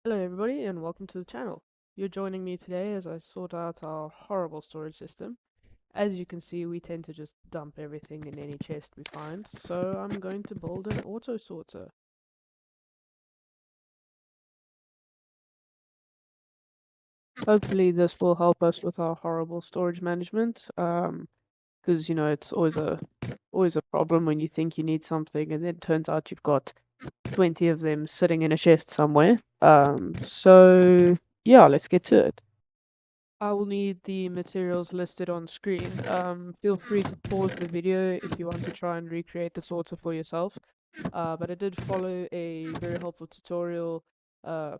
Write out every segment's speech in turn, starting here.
Hello everybody and welcome to the channel. You're joining me today as I sort out our horrible storage system. As you can see, we tend to just dump everything in any chest we find, so I'm going to build an auto sorter. Hopefully this will help us with our horrible storage management, because it's always a problem when you think you need something and then it turns out you've got 20 of them sitting in a chest somewhere. So yeah, let's get to it. I will need the materials listed on screen. Feel free to pause the video if you want to try and recreate the sorter for yourself. But I did follow a very helpful tutorial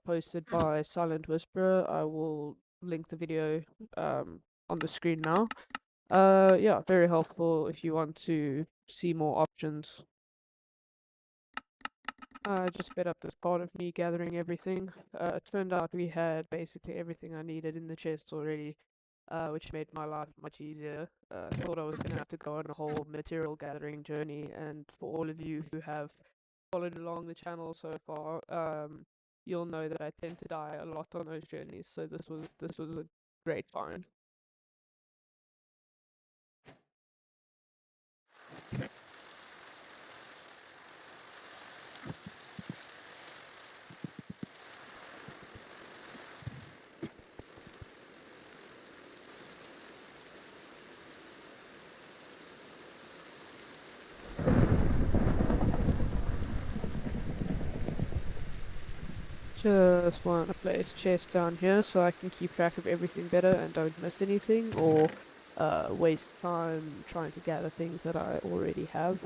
posted by Silent Whisperer. I will link the video on the screen now. Yeah, very helpful if you want to see more options. I just sped up this part of me gathering everything. It turned out we had basically everything I needed in the chest already, which made my life much easier. I thought I was going to have to go on a whole material gathering journey, and for all of you who have followed along the channel so far, you'll know that I tend to die a lot on those journeys, so this was a great find. Just want to place chest down here so I can keep track of everything better and don't miss anything or waste time trying to gather things that I already have.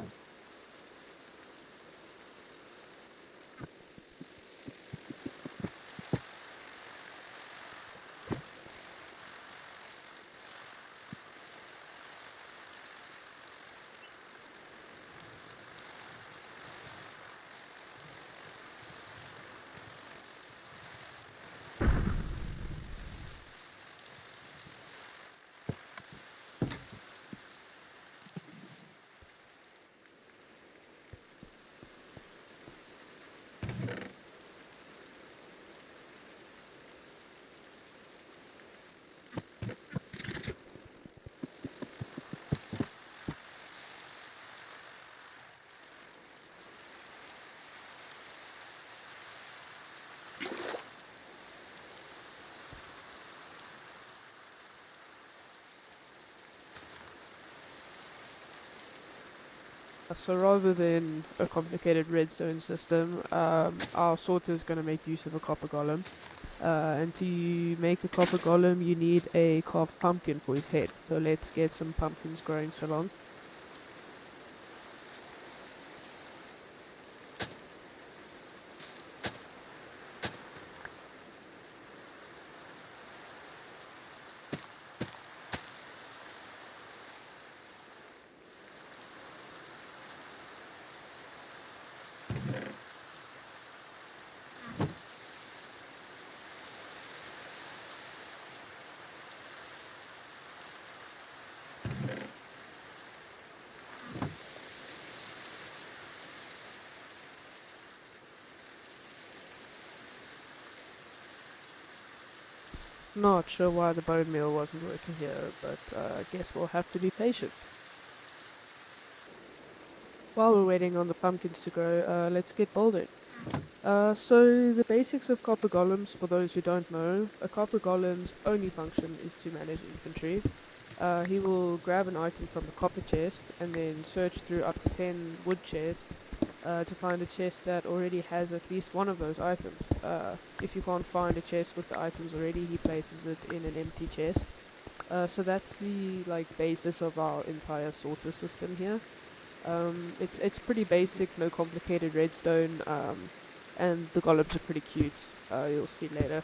So rather than a complicated redstone system, our sorter is going to make use of a copper golem. And to make a copper golem, you need a carved pumpkin for his head. So let's get some pumpkins growing so long. Not sure why the bone meal wasn't working here, but I guess we'll have to be patient. While we're waiting on the pumpkins to grow, let's get building. So the basics of copper golems, for those who don't know, a copper golem's only function is to manage infantry. He will grab an item from the copper chest and then search through up to 10 wood chests to find a chest that already has at least one of those items. If you can't find a chest with the items already, he places it in an empty chest. So that's the basis of our entire sorter system here. It's pretty basic, no complicated redstone, and the golems are pretty cute. You'll see later.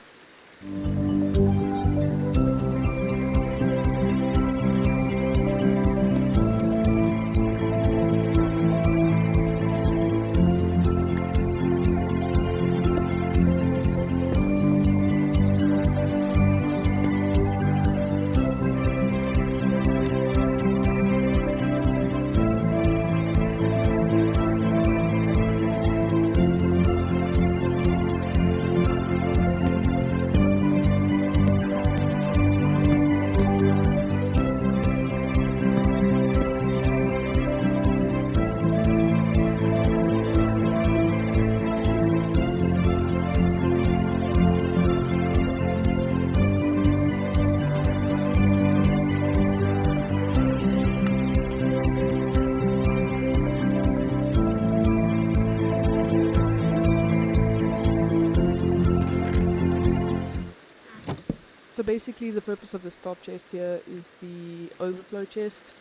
basically the purpose of this top chest here is the overflow chest.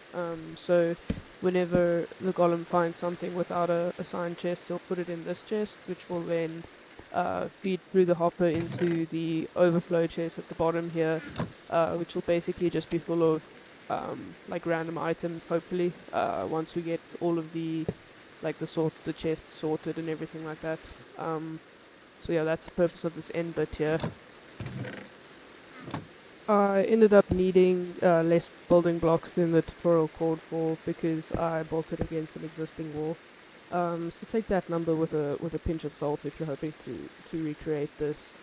So whenever the golem finds something without a assigned chest, he'll put it in this chest, which will then feed through the hopper into the overflow chest at the bottom here, which will basically just be full of like random items, hopefully, once we get all of the the chests sorted and everything like that. So yeah, that's the purpose of this end bit here. I ended up needing less building blocks than the tutorial called for because I built it against an existing wall. So take that number with a pinch of salt if you're hoping to recreate this,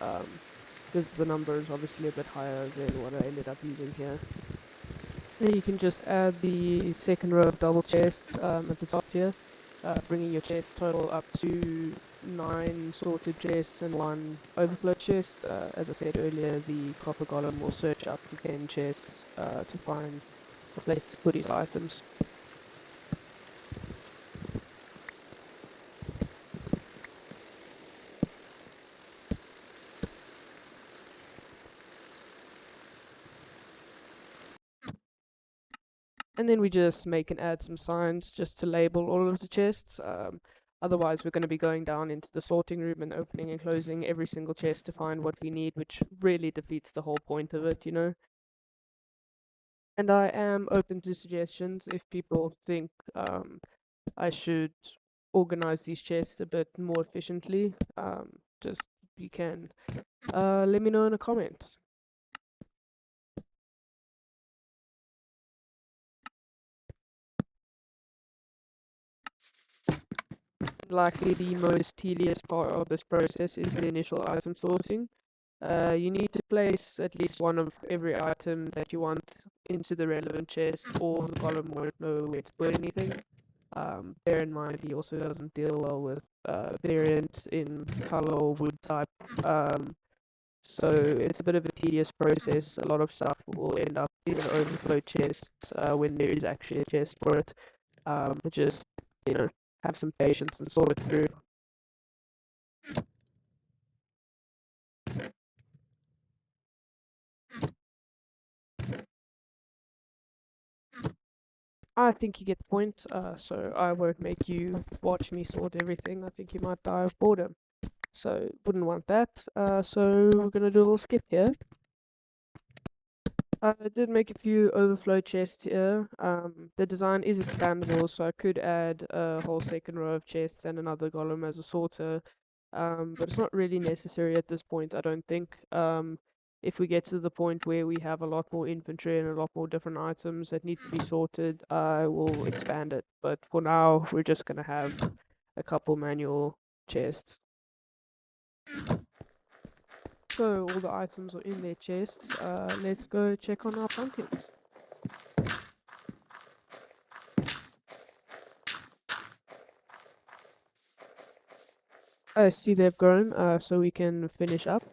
because the number is obviously a bit higher than what I ended up using here. Then you can just add the second row of double chests at the top here, bringing your chest total up to 9 sorted chests and 1 overflow chest. As I said earlier, the Copper Golem will search up to 10 chests to find a place to put his items. And then we just make and add some signs just to label all of the chests. Otherwise, we're going to be going down into the sorting room and opening and closing every single chest to find what we need, which really defeats the whole point of it, you know. And I am open to suggestions if people think I should organize these chests a bit more efficiently. Just you can let me know in a comment. Likely the most tedious part of this process is the initial item sorting. You need to place at least one of every item that you want into the relevant chest, or the golem won't know where to put anything. Bear in mind, he also doesn't deal well with variants in color or wood type. So it's a bit of a tedious process. A lot of stuff will end up in an overflow chest when there is actually a chest for it. But just, you know, have some patience and sort it through. I think you get the point, so I won't make you watch me sort everything. I think you might die of boredom. So, wouldn't want that. So, we're going to do a little skip here. I did make a few overflow chests here. The design is expandable, so I could add a whole second row of chests and another golem as a sorter. But it's not really necessary at this point, I don't think. If we get to the point where we have a lot more inventory and a lot more different items that need to be sorted, I will expand it. But for now, we're just going to have a couple manual chests. So all the items are in their chests. Let's go check on our pumpkins. I see they've grown, so we can finish up.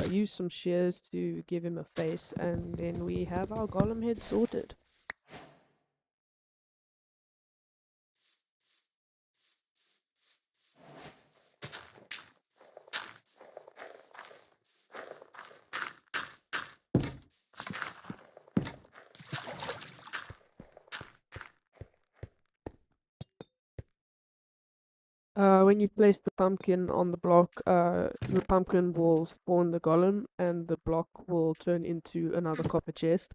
Use some shears to give him a face, and then we have our golem head sorted. When you place the pumpkin on the block, the pumpkin will spawn the golem, and the block will turn into another copper chest.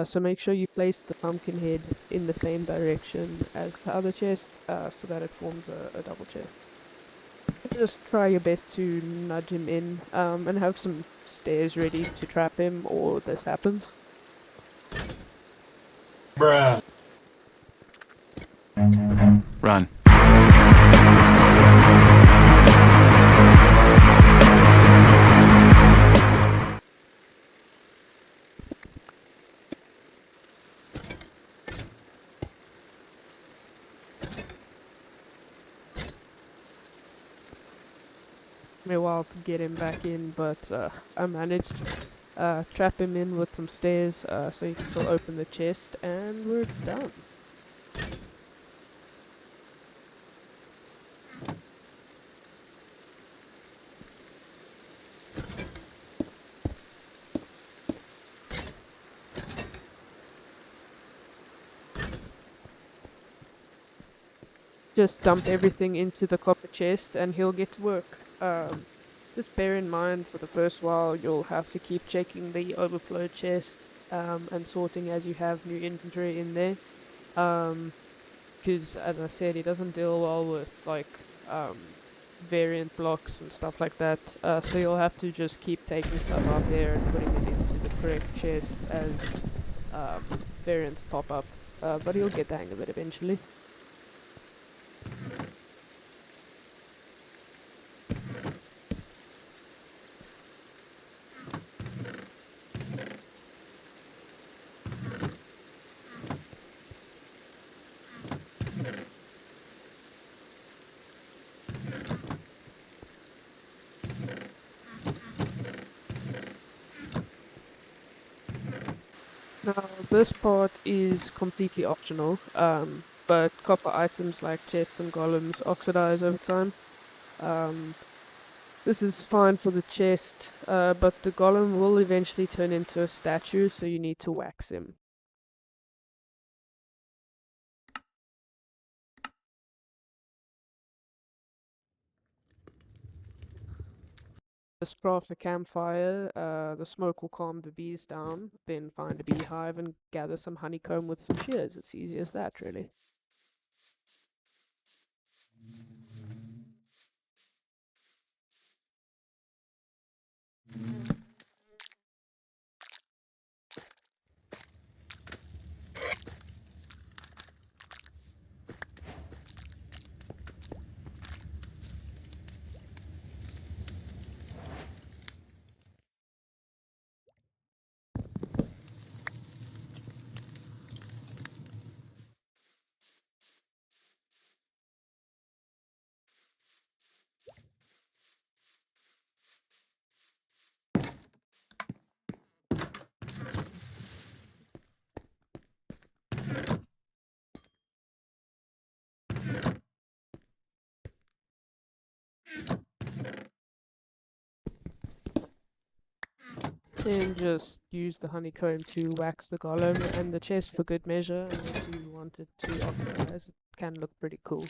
So make sure you place the pumpkin head in the same direction as the other chest, so that it forms a double chest. Just try your best to nudge him in, and have some stairs ready to trap him, or this happens. Bruh. Run. Took me a while to get him back in, but I managed. Trap him in with some stairs, so you can still open the chest, and we're done. just dump everything into the copper chest and he'll get to work. Just bear in mind for the first while you'll have to keep checking the overflow chest and sorting as you have new inventory in there. Because as I said, he doesn't deal well with like variant blocks and stuff like that. So you'll have to just keep taking stuff out there and putting it into the correct chest as variants pop up. But he'll get the hang of it eventually. Now, this part is completely optional, but copper items like chests and golems oxidize over time. This is fine for the chest, but the golem will eventually turn into a statue, so you need to wax him. Just craft a campfire, the smoke will calm the bees down, then find a beehive and gather some honeycomb with some shears. It's easy as that, really. Then just use the honeycomb to wax the golem and the chest for good measure, and if you want it to oxidize, it can look pretty cool.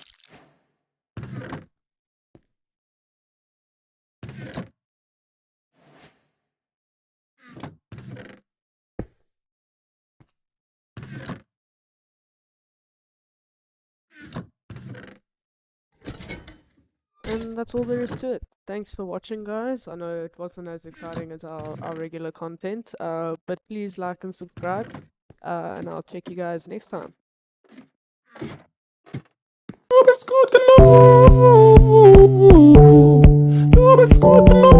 And that's all there is to it. Thanks for watching, guys. I know it wasn't as exciting as our regular content, but please like and subscribe, and I'll check you guys next time. Noob is good, Noob is good,